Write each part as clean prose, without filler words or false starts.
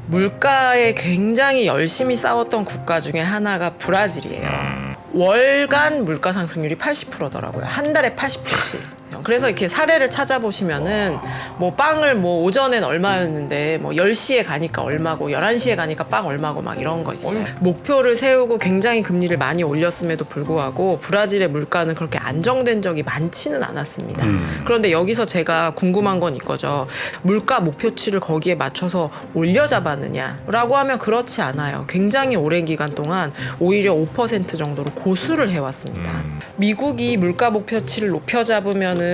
물가에 굉장히 열심히 싸웠던 국가 중에 하나가 브라질이에요. 월간 물가 상승률이 80%더라고요. 한 달에 80%씩. 그래서 이렇게 사례를 찾아보시면은 뭐 빵을 뭐 오전엔 얼마였는데 뭐 10시에 가니까 얼마고 11시에 가니까 빵 얼마고 막 이런 거 있어요. 목표를 세우고 굉장히 금리를 많이 올렸음에도 불구하고 브라질의 물가는 그렇게 안정된 적이 많지는 않았습니다. 그런데 여기서 제가 궁금한 건 이거죠. 물가 목표치를 거기에 맞춰서 올려잡았느냐라고 하면 그렇지 않아요. 굉장히 오랜 기간 동안 오히려 5% 정도로 고수를 해왔습니다. 미국이 물가 목표치를 높여 잡으면은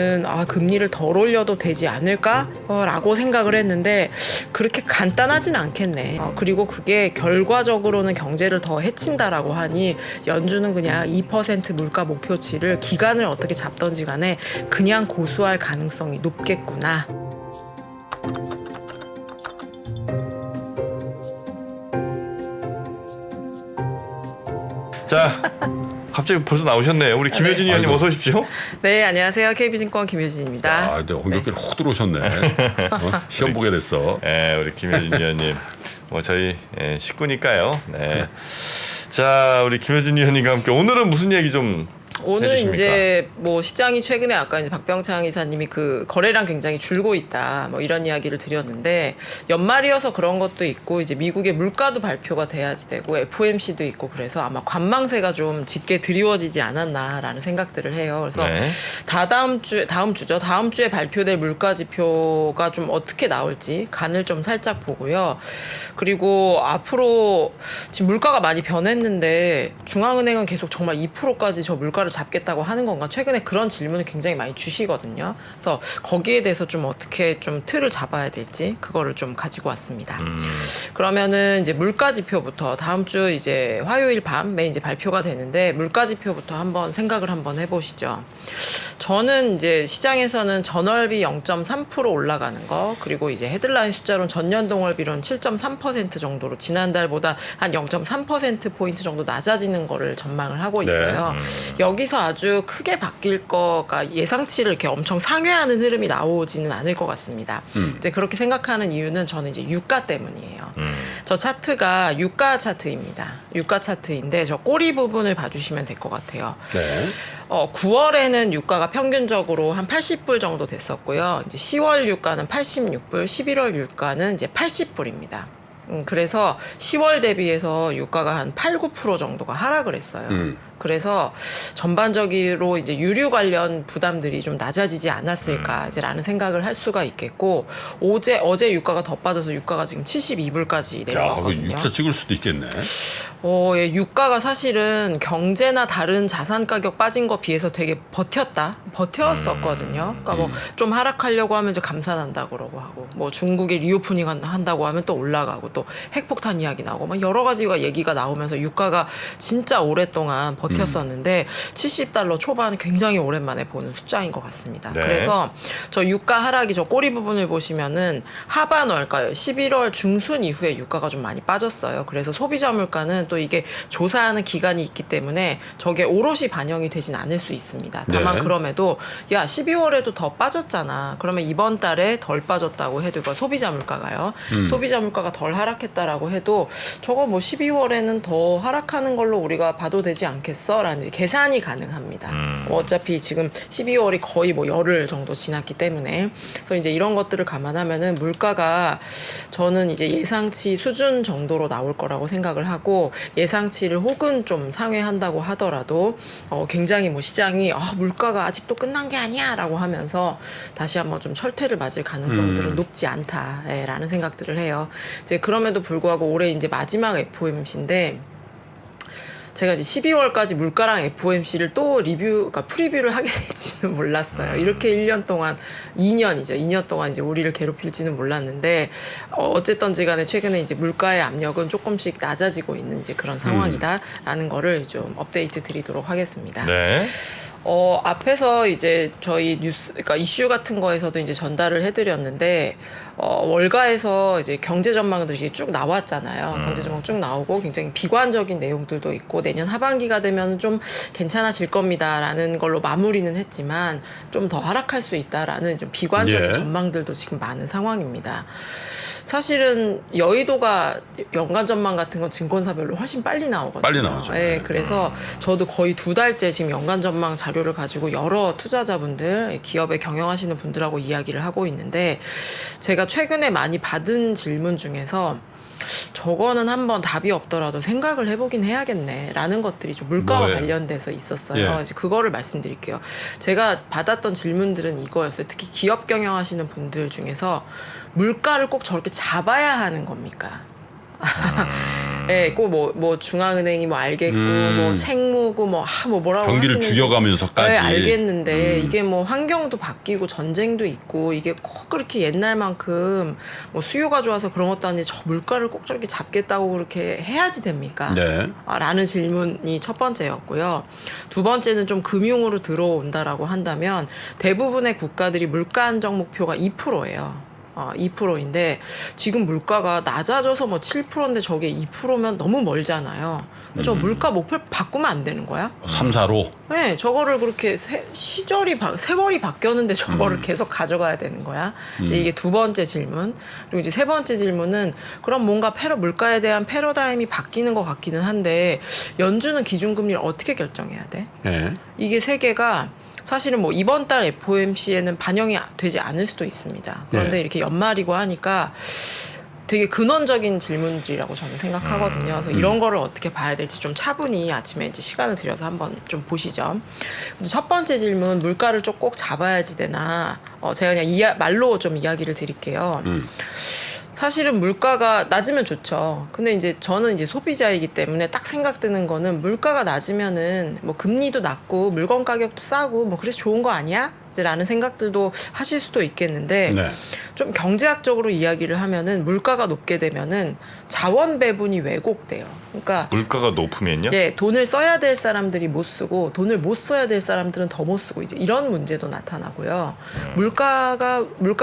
금리를 덜 올려도 되지 않을까라고 생각을 했는데 그렇게 간단하진 않겠네. 그리고 그게 결과적으로는 경제를 더 해친다라고 하니 연준은 그냥 2% 물가 목표치를 기간을 어떻게 잡던지 간에 그냥 고수할 가능성이 높겠구나. 자, 갑자기 벌써 나오셨네요. 우리 김효진 의원님 어서 오십시오. 네, 안녕하세요. KB증권 김효진입니다. 근데 엉겹결 훅 들어오셨네. 시험 보게 됐어. 네, 우리 김효진 의원님. 뭐 저희 식구니까요. 네. 자, 우리 김효진 의원님과 함께 오늘은 무슨 얘기 좀 오늘 해주십니까? 이제 뭐 시장이 최근에 아까 이제 박병창 이사님이 그 거래량 굉장히 줄고 있다 뭐 이런 이야기를 드렸는데 연말이어서 그런 것도 있고 이제 미국의 물가도 발표가 돼야지 되고 FOMC도 있고 그래서 아마 관망세가 좀 짙게 드리워지지 않았나라는 생각들을 해요. 그래서 네. 다음 주에 발표될 물가 지표가 좀 어떻게 나올지 간을 좀 살짝 보고요. 그리고 앞으로 지금 물가가 많이 변했는데 중앙은행은 계속 정말 2%까지 저 물가를 잡겠다고 하는 건가? 최근에 그런 질문을 굉장히 많이 주시거든요. 그래서 거기에 대해서 좀 어떻게 좀 틀을 잡아야 될지 그거를 좀 가지고 왔습니다. 그러면은 이제 물가 지표부터 다음 주 이제 화요일 밤에 이제 발표가 되는데 물가 지표부터 한번 생각을 한번 해보시죠. 저는 이제 시장에서는 전월비 0.3% 올라가는 거 그리고 이제 헤드라인 숫자로는 전년 동월비로는 7.3% 정도로 지난달보다 한 0.3%포인트 정도 낮아지는 거를 전망을 하고 있어요. 여기서 아주 크게 바뀔 거가 예상치를 이렇게 엄청 상회하는 흐름이 나오지는 않을 것 같습니다. 이제 그렇게 생각하는 이유는 저는 이제 유가 때문이에요. 저 차트가 유가 차트입니다. 유가 차트인데 저 꼬리 부분을 봐주시면 될 것 같아요. 네. 9월에는 유가가 평균적으로 한 80불 정도 됐었고요. 이제 10월 유가는 86불, 11월 유가는 이제 80불입니다. 그래서 10월 대비해서 유가가 한 8, 9% 정도가 하락을 했어요. 그래서 전반적으로 이제 유류 관련 부담들이 좀 낮아지지 않았을까 이제라는 생각을 할 수가 있겠고 어제 유가가 더 빠져서 유가가 지금 72불까지 야, 내려갔거든요. 육사 찍을 수도 있겠네. 예, 유가가 사실은 경제나 다른 자산 가격 빠진 거 비해서 되게 버텼었거든요. 그러니까 뭐 좀 하락하려고 하면 이제 감산한다 그러고 하고 뭐 중국이 리오프닝 한다고 하면 또 올라가고 또 핵폭탄 이야기 나오고 막 여러 가지가 얘기가 나오면서 유가가 진짜 오랫동안 버텼었는데 70달러 초반 굉장히 오랜만에 보는 숫자인 것 같습니다. 네. 그래서 저 유가 하락이 저 꼬리 부분을 보시면은 하반월, 그러니까 11월 중순 이후에 유가가 좀 많이 빠졌어요. 그래서 소비자 물가는 또 이게 조사하는 기간이 있기 때문에 저게 오롯이 반영이 되진 않을 수 있습니다. 다만 네. 그럼에도 야 12월에도 더 빠졌잖아. 그러면 이번 달에 덜 빠졌다고 해도 그러니까 소비자 물가가요. 소비자 물가가 덜 하락했다라고 해도 저거 뭐 12월에는 더 하락하는 걸로 우리가 봐도 되지 않겠어? 라는 계산이 가능합니다. 어차피 지금 12월이 거의 뭐 열흘 정도 지났기 때문에 그래서 이제 이런 것들을 감안하면은 물가가 저는 이제 예상치 수준 정도로 나올 거라고 생각을 하고 예상치를 혹은 좀 상회한다고 하더라도 굉장히 뭐 시장이 물가가 아직도 끝난 게 아니야라고 하면서 다시 한번 좀 철퇴를 맞을 가능성들은 높지 않다라는 생각들을 해요. 이제 그럼에도 불구하고 올해 이제 마지막 FOMC인데 제가 이제 12월까지 물가랑 FOMC를 또 그러니까 프리뷰를 하게 될지는 몰랐어요. 이렇게 1년 동안, 2년 동안 이제 우리를 괴롭힐지는 몰랐는데, 어쨌든지 간에 최근에 이제 물가의 압력은 조금씩 낮아지고 있는 이제 그런 상황이다라는 거를 좀 업데이트 드리도록 하겠습니다. 네. 앞에서 이제 저희 그러니까 이슈 같은 거에서도 이제 전달을 해드렸는데, 월가에서 이제 경제 전망들이 쭉 나왔잖아요. 경제 전망 쭉 나오고 굉장히 비관적인 내용들도 있고 내년 하반기가 되면 좀 괜찮아질 겁니다라는 걸로 마무리는 했지만 좀 더 하락할 수 있다라는 좀 비관적인 예. 전망들도 지금 많은 상황입니다. 사실은 여의도가 연간 전망 같은 건 증권사별로 훨씬 빨리 나오거든요. 빨리 나오죠. 예, 네. 그래서 저도 거의 2달째 지금 연간 전망 자료를 가지고 여러 투자자분들, 기업에 경영하시는 분들하고 이야기를 하고 있는데 제가 최근에 많이 받은 질문 중에서 저거는 한번 답이 없더라도 생각을 해보긴 해야겠네라는 것들이 좀 물가와 뭐예요? 관련돼서 있었어요. 예. 이제 그거를 말씀드릴게요. 제가 받았던 질문들은 이거였어요. 특히 기업 경영하시는 분들 중에서 물가를 꼭 저렇게 잡아야 하는 겁니까? 예, 꼭 뭐 중앙은행이 뭐 알겠고 뭐 책무고 뭐라고 경기를 하시는지 죽여가면서까지. 네, 알겠는데 이게 뭐 환경도 바뀌고 전쟁도 있고 이게 꼭 그렇게 옛날만큼 뭐 수요가 좋아서 그런 것도 아닌데 저 물가를 꼭 저렇게 잡겠다고 그렇게 해야지 됩니까? 네. 라는 질문이 첫 번째였고요. 두 번째는 좀 금융으로 들어온다라고 한다면 대부분의 국가들이 물가 안정 목표가 2%예요. 2%인데 지금 물가가 낮아져서 뭐 7%인데 저게 2%면 너무 멀잖아요. 저 물가 목표를 바꾸면 안 되는 거야? 3, 4로. 네, 저거를 그렇게 세월이 바뀌었는데 저거를 계속 가져가야 되는 거야. 이제 이게 두 번째 질문. 그리고 이제 세 번째 질문은 그럼 뭔가 물가에 대한 패러다임이 바뀌는 것 같기는 한데 연준은 기준금리를 어떻게 결정해야 돼? 예. 이게 세 개가 사실은 뭐 이번 달 FOMC에는 반영이 되지 않을 수도 있습니다. 그런데 네. 이렇게 연말이고 하니까 되게 근원적인 질문들이라고 저는 생각하거든요. 그래서 이런 거를 어떻게 봐야 될지 좀 차분히 아침에 이제 시간을 들여서 한번 좀 보시죠. 첫 번째 질문, 물가를 좀 꼭 잡아야지 되나? 제가 그냥 말로 좀 이야기를 드릴게요. 사실은 물가가 낮으면 좋죠. 근데 이제 저는 이제 소비자이기 때문에 딱 생각드는 거는 물가가 낮으면은 뭐 금리도 낮고 물건 가격도 싸고 뭐 그래서 좋은 거 아니야? 라는 생각들도 하실 수도 있겠는데 네. 좀 경제학적으로 이야기를 하면은 물가가 높게 되면은 자원 배분이 왜곡돼요. 그러니까 물가가 높으면요? 네, 돈을 써야 될 사람들이 못 쓰고 돈을 못 써야 될 사람들은 더 못 쓰고 이제 이런 문제도 나타나고요. 물가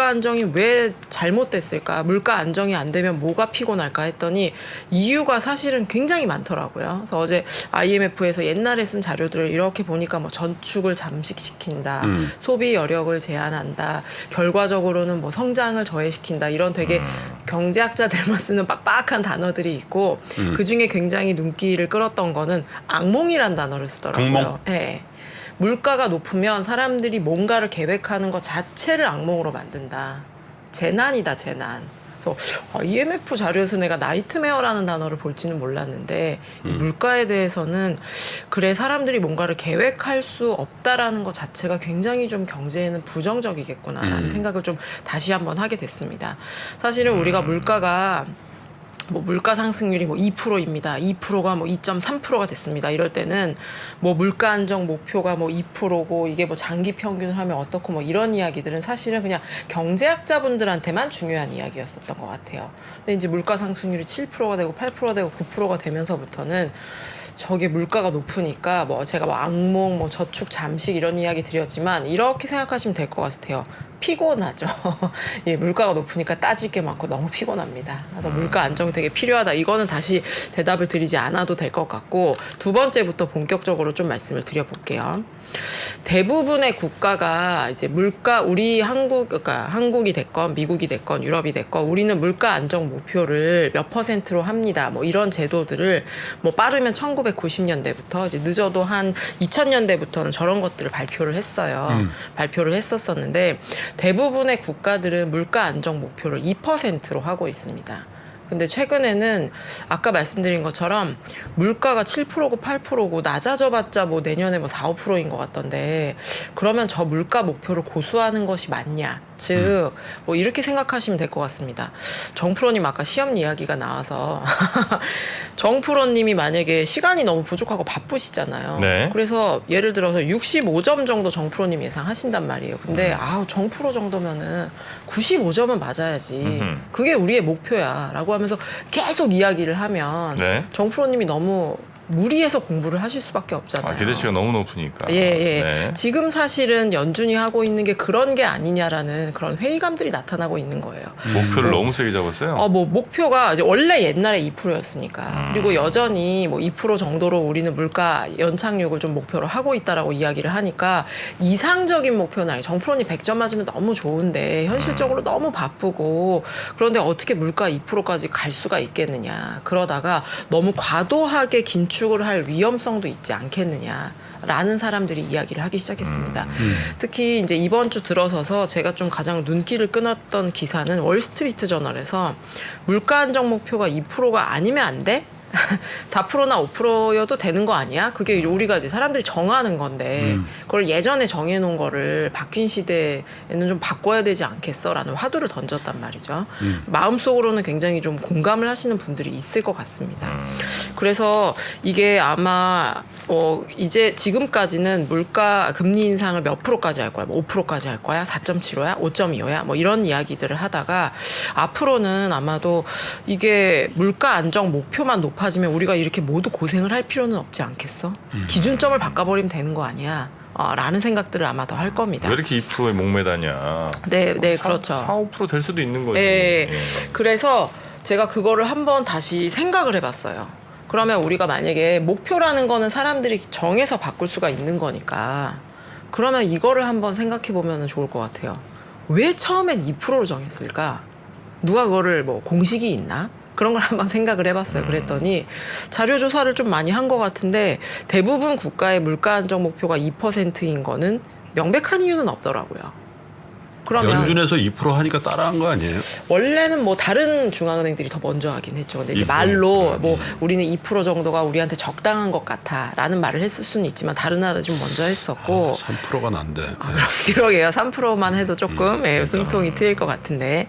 안정이 왜 잘못됐을까? 물가 안정이 안 되면 뭐가 피곤할까 했더니 이유가 사실은 굉장히 많더라고요. 그래서 어제 IMF에서 옛날에 쓴 자료들을 이렇게 보니까 뭐 전축을 잠식시킨다. 소비 여력을 제한한다. 결과적으로는 뭐 성장을 저해시킨다. 이런 되게 경제학자들만 쓰는 빡빡한 단어들이 있고 그중에 굉장히 눈길을 끌었던 거는 악몽이란 단어를 쓰더라고요. 악몽? 네. 물가가 높으면 사람들이 뭔가를 계획하는 것 자체를 악몽으로 만든다. 재난이다, 재난. 그래서 IMF 자료에서 내가 나이트메어라는 단어를 볼지는 몰랐는데 이 물가에 대해서는 그래 사람들이 뭔가를 계획할 수 없다라는 것 자체가 굉장히 좀 경제에는 부정적이겠구나라는 생각을 좀 다시 한번 하게 됐습니다. 사실은 우리가 물가가 뭐 물가 상승률이 뭐 2%입니다. 2%가 뭐 2.3%가 됐습니다. 이럴 때는 뭐 물가 안정 목표가 뭐 2%고 이게 뭐 장기 평균을 하면 어떻고 뭐 이런 이야기들은 사실은 그냥 경제학자분들한테만 중요한 이야기였었던 것 같아요. 근데 이제 물가 상승률이 7%가 되고 8%가 되고 9%가 되면서부터는 저게 물가가 높으니까 뭐 제가 뭐 악몽, 뭐 저축 잠식 이런 이야기 드렸지만 이렇게 생각하시면 될 것 같아요. 피곤하죠. 예, 물가가 높으니까 따질 게 많고 너무 피곤합니다. 그래서 물가 안정이 되게 필요하다. 이거는 다시 대답을 드리지 않아도 될 것 같고 두 번째부터 본격적으로 좀 말씀을 드려볼게요. 대부분의 국가가 이제 물가 우리 그러니까 한국이 됐건 미국이 됐건 유럽이 됐건 우리는 물가 안정 목표를 몇 %로 합니다. 뭐 이런 제도들을 뭐 빠르면 1990년대부터 이제 늦어도 한 2000년대부터는 저런 것들을 발표를 했어요. 발표를 했었었는데 대부분의 국가들은 물가 안정 목표를 2%로 하고 있습니다. 근데 최근에는 아까 말씀드린 것처럼 물가가 7%고 8%고 낮아져봤자 뭐 내년에 뭐 4, 5%인 것 같던데 그러면 저 물가 목표를 고수하는 것이 맞냐? 즉 뭐 이렇게 생각하시면 될 것 같습니다. 정프로님 아까 시험 이야기가 나와서 정프로님이 만약에 시간이 너무 부족하고 바쁘시잖아요. 네. 그래서 예를 들어서 65점 정도 정프로님 예상하신단 말이에요. 근데 정프로 정도면은 95점은 맞아야지. 그게 우리의 목표야라고 하면서 계속 이야기를 하면 네. 정프로님이 너무 무리해서 공부를 하실 수밖에 없잖아요. 기대치가 너무 높으니까. 예. 네. 지금 사실은 연준이 하고 있는 게 그런 게 아니냐라는 그런 회의감들이 나타나고 있는 거예요. 목표를 너무 세게 잡았어요. 뭐 목표가 이제 원래 옛날에 2%였으니까 그리고 여전히 뭐 2% 정도로 우리는 물가 연착륙을 좀 목표로 하고 있다라고 이야기를 하니까 이상적인 목표는 아니. 정프로님 100점 맞으면 너무 좋은데 현실적으로 너무 바쁘고 그런데 어떻게 물가 2%까지 갈 수가 있겠느냐. 그러다가 너무 과도하게 긴축을 할 위험성도 있지 않겠느냐. 라는 사람들이 이야기를 하기 시작했습니다. 특히 이제 이번 주 들어서서 제가 좀 가장 눈길을 끊었던 기사는 월스트리트 저널에서 물가 안정 목표가 2%가 아니면 안 돼? 4%나 5%여도 되는 거 아니야? 그게 우리가 이제 사람들이 정하는 건데 그걸 예전에 정해놓은 거를 바뀐 시대에는 좀 바꿔야 되지 않겠어? 라는 화두를 던졌단 말이죠. 마음속으로는 굉장히 좀 공감을 하시는 분들이 있을 것 같습니다. 그래서 이게 아마 이제 지금까지는 물가 금리 인상을 몇 프로까지 할 거야? 뭐 5%까지 할 거야? 4.75야? 5.25야? 뭐 이런 이야기들을 하다가 앞으로는 아마도 이게 물가 안정 목표만 높아지면 우리가 이렇게 모두 고생을 할 필요는 없지 않겠어? 기준점을 바꿔버리면 되는 거 아니야? 라는 생각들을 아마 더 할 겁니다. 왜 이렇게 2%에 목매다냐. 네, 그렇죠. 4, 5%될 수도 있는 거지. 예. 예. 그래서 제가 그거를 한번 다시 생각을 해봤어요. 그러면 우리가 만약에 목표라는 거는 사람들이 정해서 바꿀 수가 있는 거니까 그러면 이거를 한번 생각해 보면 좋을 것 같아요. 왜 처음엔 2%로 정했을까? 누가 그거를 뭐 공식이 있나? 그런 걸 한번 생각을 해봤어요. 그랬더니 자료 조사를 좀 많이 한 것 같은데 대부분 국가의 물가 안정 목표가 2%인 거는 명백한 이유는 없더라고요. 그러면 연준에서 2% 하니까 따라한 거 아니에요? 원래는 뭐 다른 중앙은행들이 더 먼저 하긴 했죠. 근데 이제 2%? 말로 뭐 우리는 2% 정도가 우리한테 적당한 것 같아라는 말을 했을 수는 있지만 다른 나라 좀 먼저 했었고 3%가 난데. 그러게요. 3%만 해도 조금 숨통이 트일 것 같은데.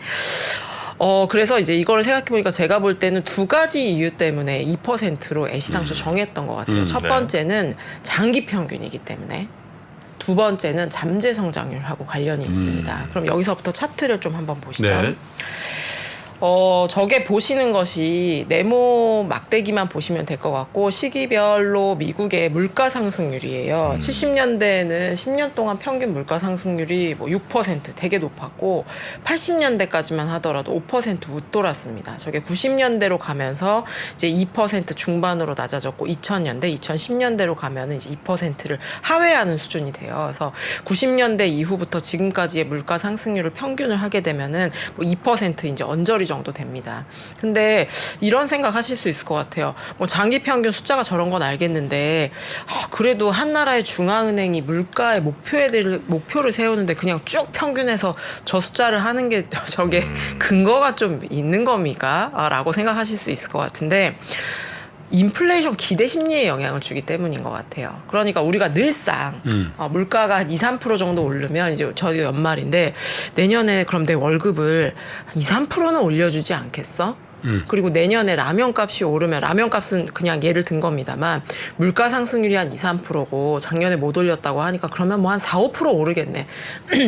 그래서 이제 이거를 생각해보니까 제가 볼 때는 두 가지 이유 때문에 2%로 애시당초 정했던 것 같아요. 첫 네. 번째는 장기 평균이기 때문에. 두 번째는 잠재 성장률하고 관련이 있습니다. 그럼 여기서부터 차트를 좀 한번 보시죠. 네. 저게 보시는 것이 네모 막대기만 보시면 될 것 같고 시기별로 미국의 물가 상승률이에요. 70년대에는 10년 동안 평균 물가 상승률이 뭐 6% 되게 높았고 80년대까지만 하더라도 5% 웃돌았습니다. 저게 90년대로 가면서 이제 2% 중반으로 낮아졌고 2000년대, 2010년대로 가면은 이제 2%를 하회하는 수준이 돼요. 그래서 90년대 이후부터 지금까지의 물가 상승률을 평균을 하게 되면은 뭐 2% 이제 언저리 정도 됩니다. 근데 이런 생각 하실 수 있을 것 같아요. 뭐 장기 평균 숫자가 저런 건 알겠는데 그래도 한 나라의 중앙은행이 물가의 목표를 세우는데 그냥 쭉 평균해서 저 숫자를 하는 게 저게 근거가 좀 있는 겁니까? 라고 생각하실 수 있을 것 같은데 인플레이션 기대 심리에 영향을 주기 때문인 것 같아요. 그러니까 우리가 늘상 물가가 한 2, 3% 정도 오르면 이제 저희 연말인데 내년에 그럼 내 월급을 한 2, 3%는 올려주지 않겠어? 그리고 내년에 라면 값이 오르면 라면 값은 그냥 예를 든 겁니다만 물가 상승률이 한 2, 3%고 작년에 못 올렸다고 하니까 그러면 뭐 한 4, 5% 오르겠네.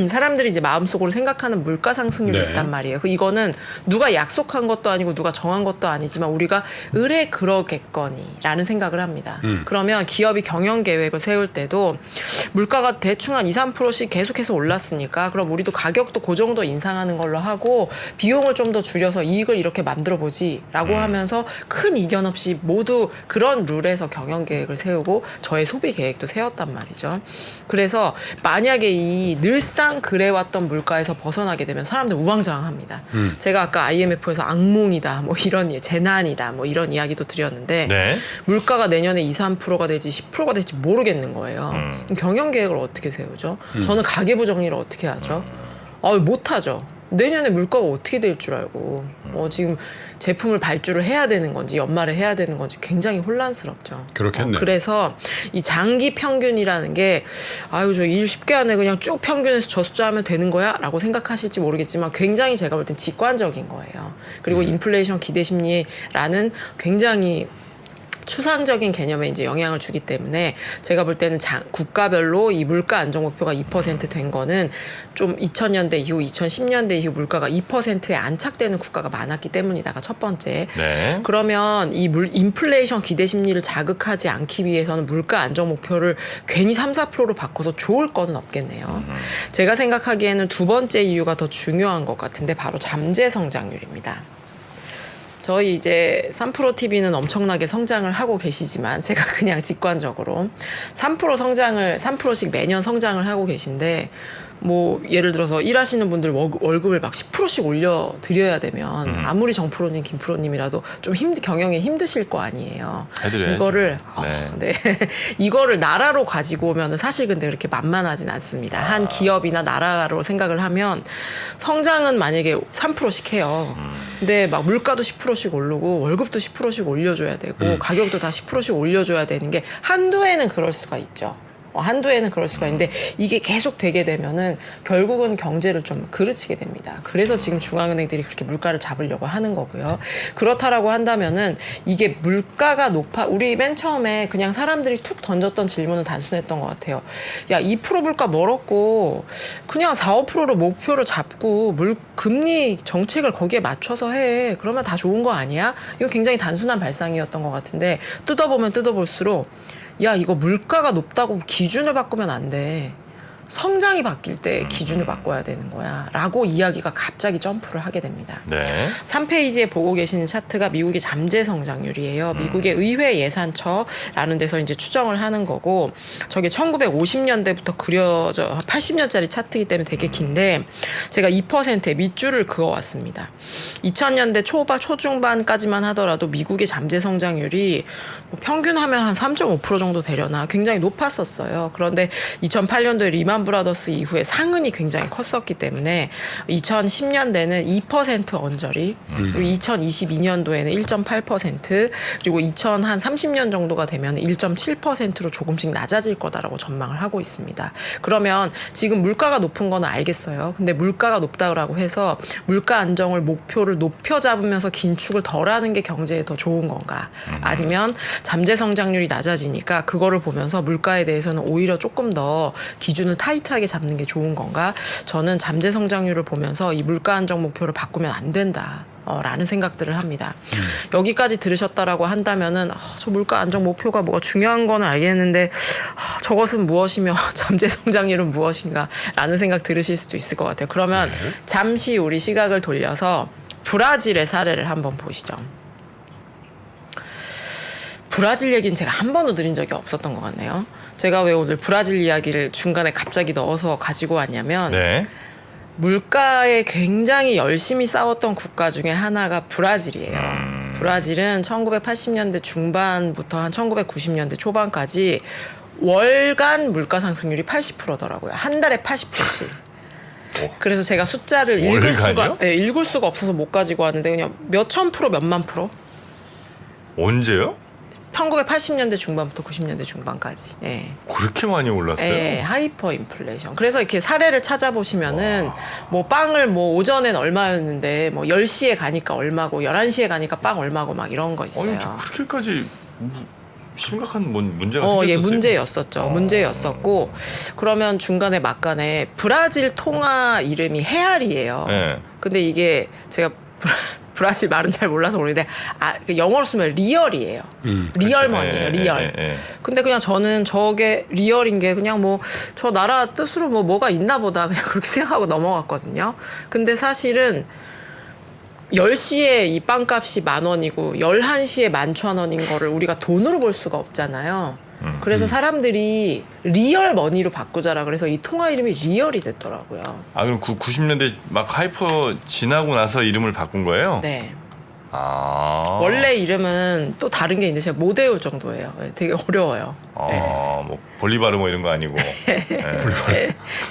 사람들이 이제 마음속으로 생각하는 물가 상승률이 네. 있단 말이에요. 이거는 누가 약속한 것도 아니고 누가 정한 것도 아니지만 우리가 의뢰 그러겠거니라는 생각을 합니다. 그러면 기업이 경영 계획을 세울 때도 물가가 대충 한 2, 3%씩 계속해서 올랐으니까 그럼 우리도 가격도 그 정도 인상하는 걸로 하고 비용을 좀 더 줄여서 이익을 이렇게 만들어 보지라고 하면서 큰 이견 없이 모두 그런 룰에서 경영 계획을 세우고 저의 소비 계획도 세웠단 말이죠. 그래서 만약에 이 늘상 그래왔던 물가에서 벗어나게 되면 사람들 우왕좌왕합니다. 제가 아까 IMF에서 악몽이다, 뭐 이런 재난이다, 뭐 이런 이야기도 드렸는데 네. 물가가 내년에 2, 3%가 될지 10%가 될지 모르겠는 거예요. 그럼 경영 계획을 어떻게 세우죠? 저는 가계부 정리를 어떻게 하죠? 못하죠. 내년에 물가가 어떻게 될 줄 알고 지금 제품을 발주를 해야 되는 건지 연말에 해야 되는 건지 굉장히 혼란스럽죠. 그렇겠네요. 그래서 이 장기 평균이라는 게 저 일 쉽게 하네 그냥 쭉 평균해서 저 숫자 하면 되는 거야? 라고 생각하실지 모르겠지만 굉장히 제가 볼 땐 직관적인 거예요. 그리고 인플레이션 기대 심리라는 굉장히 추상적인 개념에 이제 영향을 주기 때문에 제가 볼 때는 국가별로 이 물가 안정 목표가 2%된 거는 좀 2000년대 이후 2010년대 이후 물가가 2%에 안착되는 국가가 많았기 때문이다가 첫 번째. 네. 그러면 이 인플레이션 기대 심리를 자극하지 않기 위해서는 물가 안정 목표를 괜히 3, 4%로 바꿔서 좋을 거는 없겠네요. 제가 생각하기에는 두 번째 이유가 더 중요한 것 같은데 바로 잠재 성장률입니다. 저희 이제 3프로TV는 엄청나게 성장을 하고 계시지만 제가 그냥 직관적으로 3% 성장을 3%씩 매년 성장을 하고 계신데 뭐 예를 들어서 일하시는 분들 월급을 막 10%씩 올려 드려야 되면 아무리 정프로님, 김프로님이라도 좀 경영이 힘드실 거 아니에요. 해드려야죠. 이거를 네. 이거를 나라로 가지고 오면은 사실 근데 그렇게 만만하진 않습니다. 한 기업이나 나라로 생각을 하면 성장은 만약에 3%씩 해요. 근데 막 물가도 10%씩 오르고 월급도 10%씩 올려줘야 되고 가격도 다 10%씩 올려줘야 되는 게 한두 해는 그럴 수가 있죠. 한두 해는 그럴 수가 있는데 이게 계속 되게 되면은 결국은 경제를 좀 그르치게 됩니다. 그래서 지금 중앙은행들이 그렇게 물가를 잡으려고 하는 거고요. 그렇다라고 한다면은 이게 물가가 우리 맨 처음에 그냥 사람들이 툭 던졌던 질문은 단순했던 것 같아요. 야, 2% 물가 멀었고 그냥 4, 5%로 목표를 잡고 금리 정책을 거기에 맞춰서 해. 그러면 다 좋은 거 아니야? 이거 굉장히 단순한 발상이었던 것 같은데 뜯어보면 뜯어볼수록 야, 이거 물가가 높다고 기준을 바꾸면 안 돼. 성장이 바뀔 때 기준을 바꿔야 되는 거야. 라고 이야기가 갑자기 점프를 하게 됩니다. 네. 3페이지에 보고 계시는 차트가 미국의 잠재 성장률이에요. 미국의 의회 예산처라는 데서 이제 추정을 하는 거고, 저게 1950년대부터 그려져 80년짜리 차트이기 때문에 되게 긴데, 제가 2%의 밑줄을 그어왔습니다. 2000년대 초중반까지만 하더라도 미국의 잠재 성장률이 뭐 평균 하면 한 3.5% 정도 되려나 굉장히 높았었어요. 그런데 2008년도에 리만 브라더스 이후에 상흔이 굉장히 컸었기 때문에 2010년대는 2% 언저리, 그리고 2022년도에는 1.8%, 그리고 2030년 정도가 되면 1.7%로 조금씩 낮아질 거다라고 전망을 하고 있습니다. 그러면 지금 물가가 높은 건 알겠어요. 근데 물가가 높다고 해서 물가 안정을 목표를 높여 잡으면서 긴축을 덜 하는 게 경제에 더 좋은 건가? 아니면 잠재 성장률이 낮아지니까 그거를 보면서 물가에 대해서는 오히려 조금 더 기준을 타이트하게 잡는 게 좋은 건가? 저는 잠재 성장률을 보면서 이 물가 안정 목표를 바꾸면 안 된다. 라는 생각들을 합니다. 여기까지 들으셨다라고 한다면은 저 물가 안정 목표가 뭐가 중요한 거는 알겠는데 저것은 무엇이며 잠재 성장률은 무엇인가 라는 생각 들으실 수도 있을 것 같아요. 그러면 잠시 우리 시각을 돌려서 브라질의 사례를 한번 보시죠. 브라질 얘기는 제가 한 번도 드린 적이 없었던 것 같네요. 제가 왜 오늘 브라질 이야기를 중간에 갑자기 넣어서 가지고 왔냐면 네. 물가에 굉장히 열심히 싸웠던 국가 중에 하나가 브라질이에요. 브라질은 1980년대 중반부터 한 1990년대 초반까지 월간 물가 상승률이 80%더라고요. 한 달에 80%씩. 그래서 제가 숫자를 읽을 수가 없어서 못 가지고 왔는데 그냥 몇천 프로 몇만 프로? 언제요? 1980년대 중반부터 90년대 중반까지. 예. 그렇게 많이 올랐어요? 예, 하이퍼 인플레이션. 그래서 이렇게 사례를 찾아보시면은 뭐 빵을 뭐 오전엔 얼마였는데 뭐 10시에 가니까 얼마고 11시에 가니까 빵 얼마고 막 이런 거 있어요. 아니, 그렇게까지 심각한 문제가 생겼었어요? 예, 문제였었죠. 문제였었고 그러면 중간에 막간에 브라질 통화 이름이 헤알이에요. 네. 근데 이게 제가 브라질 말은 잘 몰라서 모르는데 영어로 쓰면 리얼이에요. 리얼머니예요. 리얼. 근데 그냥 저는 저게 리얼인 게 그냥 뭐 저 나라 뜻으로 뭐가 있나 보다 그냥 그렇게 생각하고 넘어갔거든요. 근데 사실은 10시에 이 빵값이 10,000원이고 11시에 11,000원인 거를 우리가 돈으로 볼 수가 없잖아요. 그래서 사람들이 리얼 머니로 바꾸자라 그래서 이 통화 이름이 리얼이 됐더라고요. 아, 그럼 90년대 막 하이퍼 지나고 나서 이름을 바꾼 거예요? 네. 아. 원래 이름은 또 다른 게 있는데 제가 못 외울 정도예요. 되게 어려워요. 네. 뭐 볼리바르 뭐 이런 거 아니고.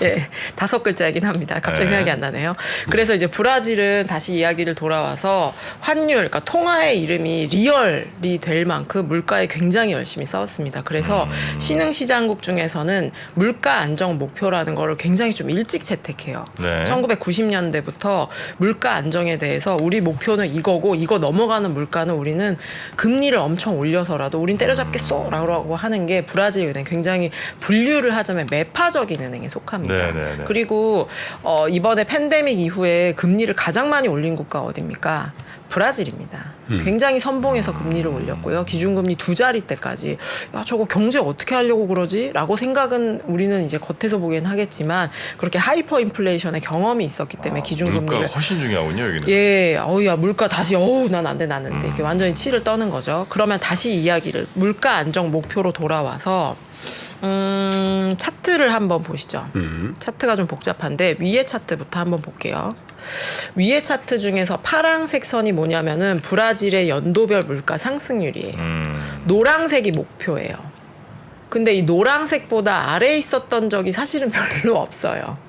예, 5글자이긴 합니다. 갑자기 생각이 안 나네요. 그래서 이제 브라질은 다시 이야기를 돌아와서 환율, 그러니까 통화의 이름이 리얼이 될 만큼 물가에 굉장히 열심히 싸웠습니다. 그래서 신흥시장국 중에서는 물가 안정 목표라는 거를 굉장히 좀 일찍 채택해요. 네. 1990년대부터 물가 안정에 대해서 우리 목표는 이거고 이거 넘어가는 물가는 우리는 금리를 엄청 올려서라도 우린 때려잡겠소라고 하는 게 브라질 은행 굉장히 분류를 하자면 매파적인 은행에 속합니다. 네. 그리고 이번에 팬데믹 이후에 금리를 가장 많이 올린 국가 어디입니까? 브라질입니다. 굉장히 선봉해서 금리를 올렸고요. 기준금리 2자릿대까지. 야, 저거 경제 어떻게 하려고 그러지? 라고 생각은 우리는 이제 겉에서 보기엔 하겠지만 그렇게 하이퍼 인플레이션의 경험이 있었기 때문에 기준금리를. 물가가 훨씬 중요하군요, 여기는. 예, 야, 물가 다시, 난 안 돼, 나는데. 이렇게 완전히 치를 떠는 거죠. 그러면 다시 이야기를, 물가 안정 목표로 돌아와서, 차트를 한번 보시죠. 차트가 좀 복잡한데, 위에 차트부터 한번 볼게요. 위에 차트 중에서 파란색 선이 뭐냐면은 브라질의 연도별 물가 상승률이에요. 노란색이 목표예요. 근데 이 노란색보다 아래에 있었던 적이 사실은 별로 없어요.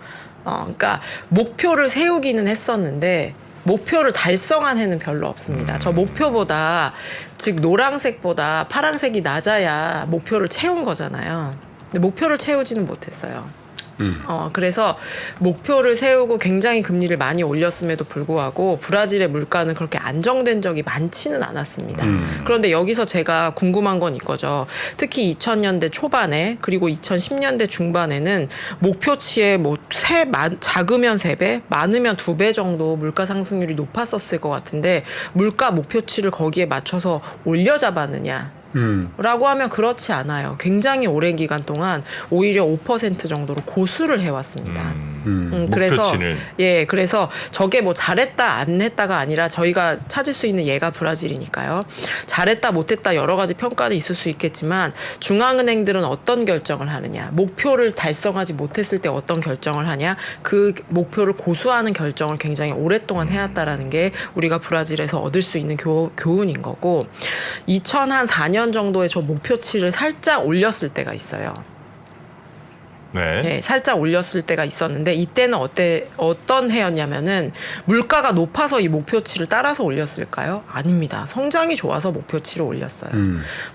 그러니까 목표를 세우기는 했었는데 목표를 달성한 해는 별로 없습니다. 저 목표보다, 즉 노란색보다 파란색이 낮아야 목표를 채운 거잖아요. 근데 목표를 채우지는 못했어요. 그래서 목표를 세우고 굉장히 금리를 많이 올렸음에도 불구하고 브라질의 물가는 그렇게 안정된 적이 많지는 않았습니다. 그런데 여기서 제가 궁금한 건 이거죠. 특히 2000년대 초반에 그리고 2010년대 중반에는 목표치에 작으면 3배, 많으면 2배 정도 물가 상승률이 높았었을 것 같은데 물가 목표치를 거기에 맞춰서 올려잡았느냐? 라고 하면 그렇지 않아요. 굉장히 오랜 기간 동안 오히려 5% 정도로 고수를 해왔습니다. 그래서 목표치는. 예, 그래서 저게 뭐 잘했다 안 했다가 아니라 저희가 찾을 수 있는 예가 브라질이니까요. 잘했다 못했다 여러 가지 평가는 있을 수 있겠지만 중앙은행들은 어떤 결정을 하느냐, 목표를 달성하지 못했을 때 어떤 결정을 하냐, 그 목표를 고수하는 결정을 굉장히 오랫동안 해왔다라는 게 우리가 브라질에서 얻을 수 있는 교훈인 거고 2004년 정도의 저 목표치를 살짝 올렸을 때가 있어요. 네. 네, 살짝 올렸을 때가 있었는데 이때는 어떤 해였냐면은 물가가 높아서 이 목표치를 따라서 올렸을까요? 아닙니다. 성장이 좋아서 목표치를 올렸어요.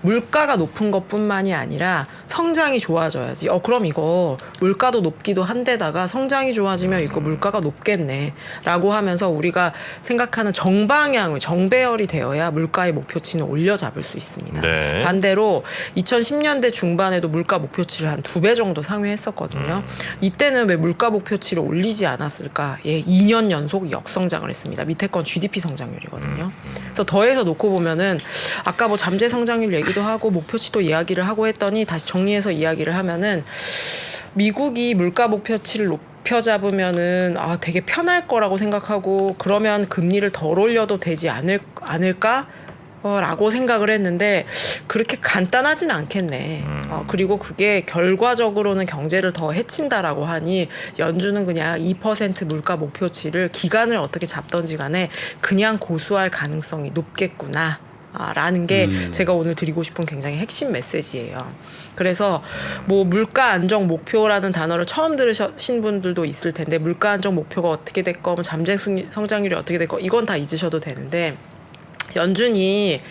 물가가 높은 것뿐만이 아니라 성장이 좋아져야지. 그럼 이거 물가도 높기도 한데다가 성장이 좋아지면 이거 물가가 높겠네라고 하면서 우리가 생각하는 정배열이 되어야 물가의 목표치는 올려잡을 수 있습니다. 네. 반대로 2010년대 중반에도 물가 목표치를 한 2배 정도 상회했었거든요. 이때는 왜 물가 목표치를 올리지 않았을까? 2년 연속 역성장을 했습니다. 밑에 건 GDP 성장률이거든요. 그래서 더해서 놓고 보면은 아까 뭐 잠재 성장률 얘기도 하고 목표치도 이야기를 하고 했더니 다시 정리해서 이야기를 하면은 미국이 물가 목표치를 높여 잡으면은 되게 편할 거라고 생각하고 그러면 금리를 덜 올려도 되지 않을까? 라고 생각을 했는데 그렇게 간단하진 않겠네. 그리고 그게 결과적으로는 경제를 더 해친다라고 하니 연준은 그냥 2% 물가 목표치를 기간을 어떻게 잡던지 간에 그냥 고수할 가능성이 높겠구나. 라는 게 제가 오늘 드리고 싶은 굉장히 핵심 메시지예요. 그래서 뭐 물가 안정 목표라는 단어를 처음 들으신 분들도 있을 텐데 물가 안정 목표가 어떻게 됐건 뭐 잠재 성장률이 어떻게 됐건 이건 다 잊으셔도 되는데 연준이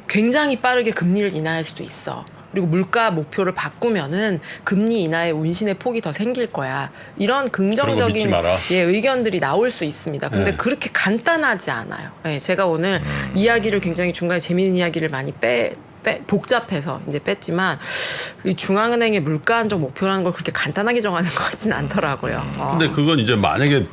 굉장히 빠르게 금리를 인하할 수도 있어. 그리고 물가 목표를 바꾸면은 금리 인하의 운신의 폭이 더 생길 거야. 이런 긍정적인 의견들이 나올 수 있습니다. 근데 그렇게 간단하지 않아요. 제가 오늘 이야기를 굉장히 중간에 재미있는 이야기를 많이 복잡해서 이제 뺐지만 이 중앙은행의 물가 안정 목표라는 걸 그렇게 간단하게 정하는 것 같지는 않더라고요. 근데 그건 이제 만약에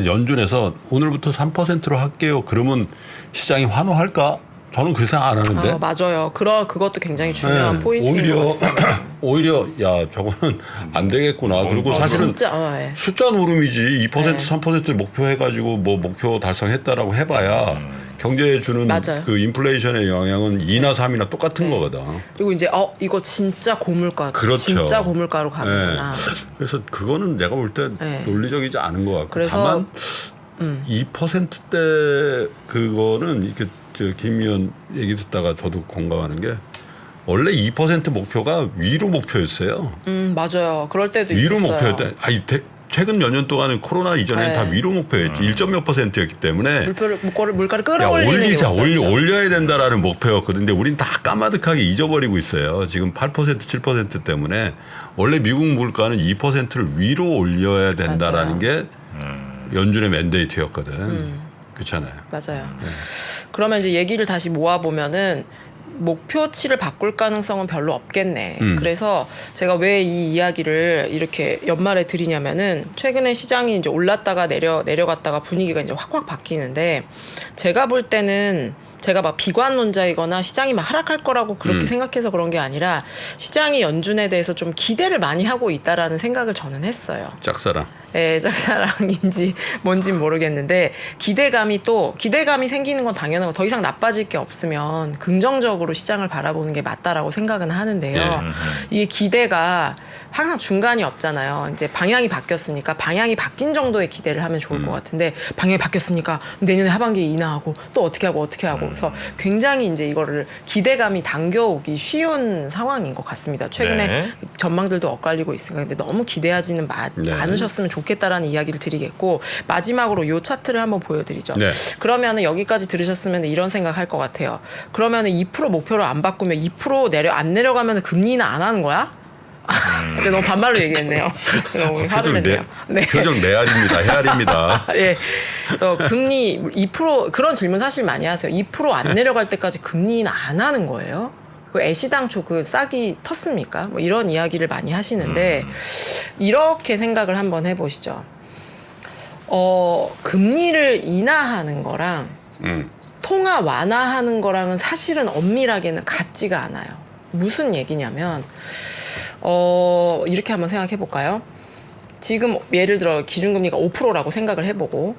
연준에서 오늘부터 3%로 할게요. 그러면 시장이 환호할까? 저는 그 생각 안 하는데. 맞아요. 그것도 굉장히 중요한 포인트인 것 같습니다. 오히려 야 저거는 안 되겠구나. 그리고 사실은 진짜, 숫자 노름이지 2% 3% 목표해가지고 뭐 목표 달성했다라고 해봐야 경제에 주는 맞아요. 그 인플레이션의 영향은 2나 3이나 똑같은 거거든. 그리고 이제 이거 진짜 고물가, 그렇죠. 진짜 고물가로 가는구나. 그래서 그거는 내가 볼 때 논리적이지 않은 것 같고 그래서, 다만 2%대 그거는 이렇게 김 의원 얘기 듣다가 저도 공감하는 게 원래 2% 목표가 위로 목표였어요. 맞아요. 그럴 때도 위로 있었어요. 목표였대. 최근 몇 년 동안은 코로나 이전에는 네. 다 위로 목표였지. 1점 몇 %였기 때문에 물가를 야, 끌어올리는 올리자, 게 목표였죠. 올려야 된다라는 목표였거든요. 근데 우린 다 까마득하게 잊어버리고 있어요. 지금 8%, 7% 때문에 원래 미국 물가는 2%를 위로 올려야 된다라는 맞아요. 게 연준의 맨데이트였거든. 그렇잖아요. 맞아요. 그러면 이제 얘기를 다시 모아보면은 목표치를 바꿀 가능성은 별로 없겠네. 그래서 제가 왜 이 이야기를 이렇게 연말에 드리냐면은 최근에 시장이 이제 올랐다가 내려갔다가 분위기가 이제 확확 바뀌는데 제가 볼 때는 제가 막 비관론자이거나 시장이 막 하락할 거라고 그렇게 생각해서 그런 게 아니라 시장이 연준에 대해서 좀 기대를 많이 하고 있다라는 생각을 저는 했어요. 짝사랑. 예, 짝사랑인지 뭔진 모르겠는데 기대감이 생기는 건 당연한 거. 더 이상 나빠질 게 없으면 긍정적으로 시장을 바라보는 게 맞다라고 생각은 하는데요. 이게 기대가 항상 중간이 없잖아요. 이제 방향이 바뀌었으니까 방향이 바뀐 정도의 기대를 하면 좋을 것 같은데 방향이 바뀌었으니까 내년에 하반기에 인하하고 또 어떻게 하고 그래서 굉장히 이제 이거를 기대감이 당겨오기 쉬운 상황인 것 같습니다. 최근에 네. 전망들도 엇갈리고 있으니까 근데 너무 기대하지는 네. 않으셨으면 좋겠다라는 이야기를 드리겠고 마지막으로 이 차트를 한번 보여드리죠. 네. 그러면은 여기까지 들으셨으면 이런 생각할 것 같아요. 그러면은 2% 목표를 안 바꾸면 2% 안 내려가면 금리 인하 안 하는 거야? 제가 너무 반말로 얘기했네요. 너무 화를 냈네요. 네. 표정 내알입니다. 헤알입니다. 예. 그래서 금리 2% 그런 질문 사실 많이 하세요. 2% 안 내려갈 때까지 금리 인하 안 하는 거예요? 그 애시당초 그 싹이 텄습니까? 뭐 이런 이야기를 많이 하시는데 이렇게 생각을 한번 해보시죠. 금리를 인하하는 거랑 통화 완화하는 거랑은 사실은 엄밀하게는 같지가 않아요. 무슨 얘기냐면 이렇게 한번 생각해 볼까요? 지금 예를 들어 기준금리가 5%라고 생각을 해보고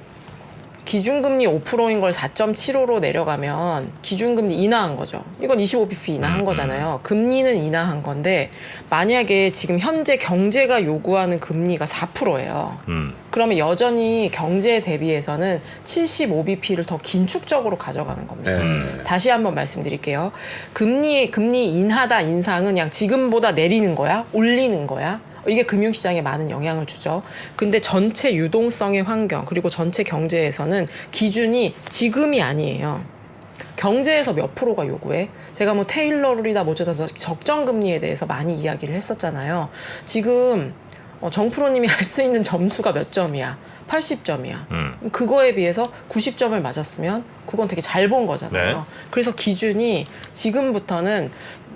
기준금리 5%인 걸 4.75로 내려가면 기준금리 인하한 거죠. 이건 25bp 인하한 거잖아요. 금리는 인하한 건데 만약에 지금 현재 경제가 요구하는 금리가 4%예요. 그러면 여전히 경제에 대비해서는 75bp를 더 긴축적으로 가져가는 겁니다. 다시 한번 말씀드릴게요. 금리 인하다 인상은 그냥 지금보다 내리는 거야? 올리는 거야? 이게 금융시장에 많은 영향을 주죠. 근데 전체 유동성의 환경 그리고 전체 경제에서는 기준이 지금이 아니에요. 경제에서 몇 프로가 요구해? 제가 뭐 테일러 룰이다 뭐저다 적정금리에 대해서 많이 이야기를 했었잖아요. 지금 정프로님이 할 수 있는 점수가 몇 점이야? 80점이야. 그거에 비해서 90점을 맞았으면 그건 되게 잘 본 거잖아요. 네. 그래서 기준이 지금부터는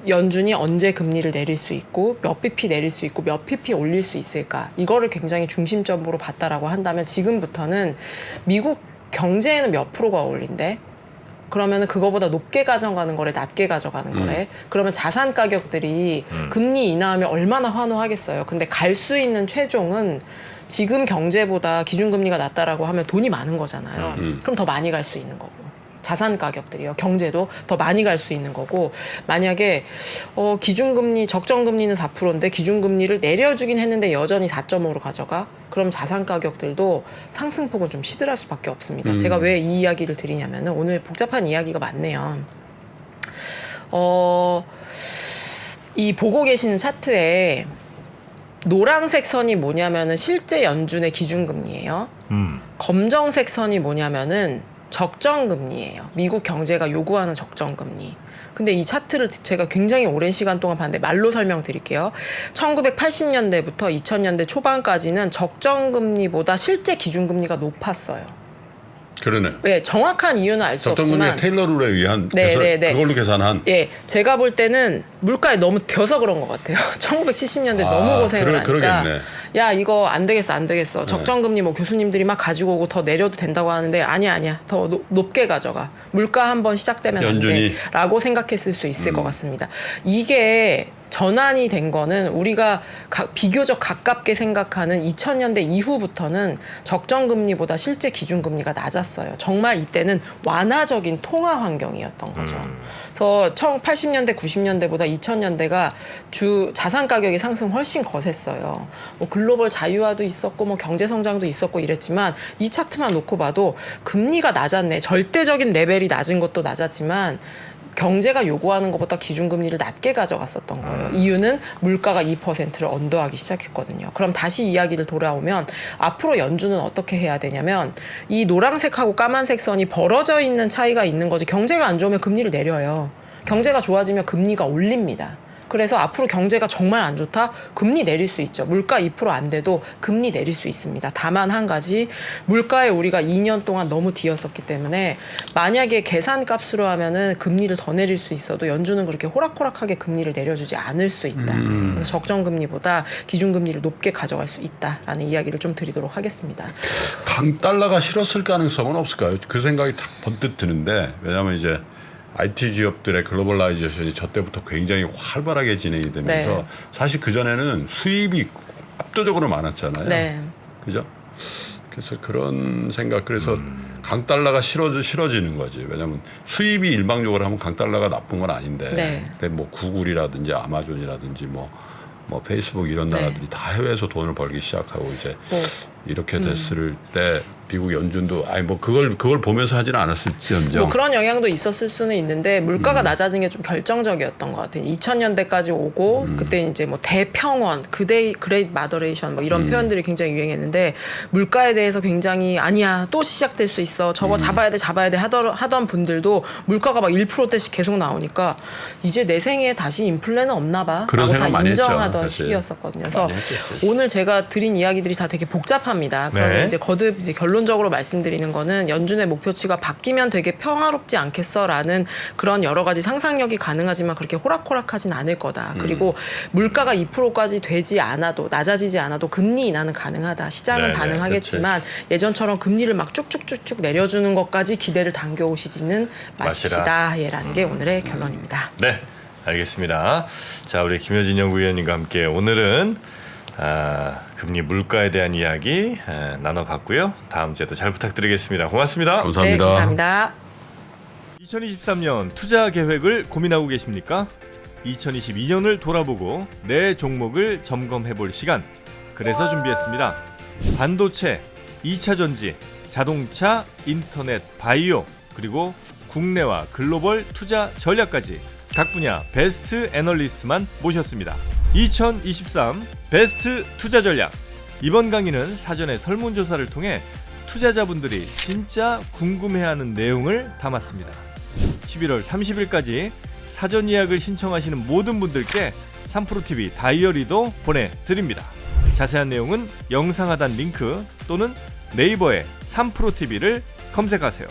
연준이 언제 금리를 내릴 수 있고 몇 bp 내릴 수 있고 몇 pp 올릴 수 있을까 이거를 굉장히 중심점으로 봤다라고 한다면 지금부터는 미국 경제에는 몇 프로가 어울린대? 그러면은 그거보다 높게 가져가는 거래, 낮게 가져가는 거래. 그러면 자산 가격들이 금리 인하하면 얼마나 환호하겠어요. 근데 갈 수 있는 최종은 지금 경제보다 기준금리가 낮다라고 하면 돈이 많은 거잖아요. 그럼 더 많이 갈 수 있는 거고. 자산 가격들이요. 경제도 더 많이 갈 수 있는 거고 만약에 기준금리 적정금리는 4%인데 기준금리를 내려주긴 했는데 여전히 4.5로 가져가? 그럼 자산 가격들도 상승폭은 좀 시들할 수밖에 없습니다. 제가 왜 이 이야기를 드리냐면은 오늘 복잡한 이야기가 많네요. 이 보고 계시는 차트에 노란색 선이 뭐냐면은 실제 연준의 기준금리예요. 검정색 선이 뭐냐면은 적정금리예요. 미국 경제가 요구하는 적정금리. 근데 이 차트를 제가 굉장히 오랜 시간 동안 봤는데 말로 설명드릴게요. 1980년대부터 2000년대 초반까지는 적정금리보다 실제 기준금리가 높았어요. 그러네. 네, 정확한 이유는 알 수 적정금리의 없지만 테일러 룰에 의한 그걸로 계산한. 예, 제가 볼 때는 물가에 너무 겨서 그런 것 같아요. 1970년대 너무 고생을 하니까 그러겠네. 야 이거 안 되겠어. 적정금리 뭐 교수님들이 막 가지고 오고 더 내려도 된다고 하는데 아니야. 더 높게 가져가. 물가 한번 시작되면 연준이. 안 돼. 라고 생각했을 수 있을 것 같습니다. 이게 전환이 된 거는 우리가 비교적 가깝게 생각하는 2000년대 이후부터는 적정금리보다 실제 기준금리가 낮았어요. 정말 이때는 완화적인 통화 환경이었던 거죠. 그래서 80년대, 90년대보다 2000년대가 자산 가격의 상승 훨씬 거셌어요. 뭐 글로벌 자유화도 있었고 뭐 경제 성장도 있었고 이랬지만 이 차트만 놓고 봐도 금리가 낮았네. 절대적인 레벨이 낮은 것도 낮았지만 경제가 요구하는 것보다 기준금리를 낮게 가져갔었던 거예요. 이유는 물가가 2%를 언더하기 시작했거든요. 그럼 다시 이야기를 돌아오면 앞으로 연준은 어떻게 해야 되냐면 이 노란색하고 까만색 선이 벌어져 있는 차이가 있는 거지 경제가 안 좋으면 금리를 내려요. 경제가 좋아지면 금리가 올립니다. 그래서 앞으로 경제가 정말 안 좋다? 금리 내릴 수 있죠. 물가 2% 안 돼도 금리 내릴 수 있습니다. 다만 한 가지 물가에 우리가 2년 동안 너무 뒤었었기 때문에 만약에 계산값으로 하면은 금리를 더 내릴 수 있어도 연준은 그렇게 호락호락하게 금리를 내려주지 않을 수 있다. 그래서 적정금리보다 기준금리를 높게 가져갈 수 있다라는 이야기를 좀 드리도록 하겠습니다. 강달러가 실었을 가능성은 없을까요? 그 생각이 딱 번뜩 드는데 왜냐하면 이제 IT 기업들의 글로벌라이제이션이 저 때부터 굉장히 활발하게 진행이 되면서 네. 사실 그전에는 수입이 압도적으로 많았잖아요. 네. 그죠? 그래서 그런 생각 그래서 강달러가 싫어지는 거지. 왜냐하면 수입이 일방적으로 하면 강달러가 나쁜 건 아닌데 네. 근데 뭐 구글이라든지 아마존이라든지 뭐 페이스북 이런 네. 나라들이 다 해외에서 돈을 벌기 시작하고 이제 뭐, 이렇게 됐을 때 미국 연준도 아니 뭐 그걸 보면서 하지는 않았을지언정 뭐 그런 영향도 있었을 수는 있는데 물가가 낮아진 게 좀 결정적이었던 것 같아요. 2000년대까지 오고 그때 이제 뭐 대평원, 그레이트 마더레이션 뭐 이런 표현들이 굉장히 유행했는데 물가에 대해서 굉장히 아니야 또 시작될 수 있어 저거 잡아야 돼 하던 분들도 물가가 막 1%대씩 계속 나오니까 이제 내 생에 다시 인플레는 없나 봐 그런 라고 다 생각 많이 했죠, 인정하던 사실. 시기였었거든요. 그래서 많이 했겠지. 오늘 제가 드린 이야기들이 다 되게 복잡합니다. 그러면 네. 이제 거듭 이제 결론적으로 말씀드리는 거는 연준의 목표치가 바뀌면 되게 평화롭지 않겠어라는 그런 여러 가지 상상력이 가능하지만 그렇게 호락호락하진 않을 거다. 그리고 물가가 2%까지 되지 않아도 낮아지지 않아도 금리 인하는 가능하다. 시장은 네네, 반응하겠지만 예전처럼 금리를 막 쭉쭉쭉쭉 내려주는 것까지 기대를 당겨오시지는 마십시다. 예라는 게 오늘의 결론입니다. 네, 알겠습니다. 자, 우리 김효진 연구위원님과 함께 오늘은 금리 물가에 대한 이야기 나눠봤고요. 다음 주에도 잘 부탁드리겠습니다. 고맙습니다. 감사합니다. 네, 감사합니다. 2023년 투자 계획을 고민하고 계십니까? 2022년을 돌아보고 내 종목을 점검해볼 시간. 그래서 준비했습니다. 반도체, 2차 전지, 자동차, 인터넷, 바이오, 그리고 국내와 글로벌 투자 전략까지 각 분야 베스트 애널리스트만 모셨습니다. 2023 베스트 투자 전략. 이번 강의는 사전에 설문조사를 통해 투자자분들이 진짜 궁금해하는 내용을 담았습니다. 11월 30일까지 사전 예약을 신청하시는 모든 분들께 3프로TV 다이어리도 보내드립니다. 자세한 내용은 영상 하단 링크 또는 네이버에 3프로TV를 검색하세요.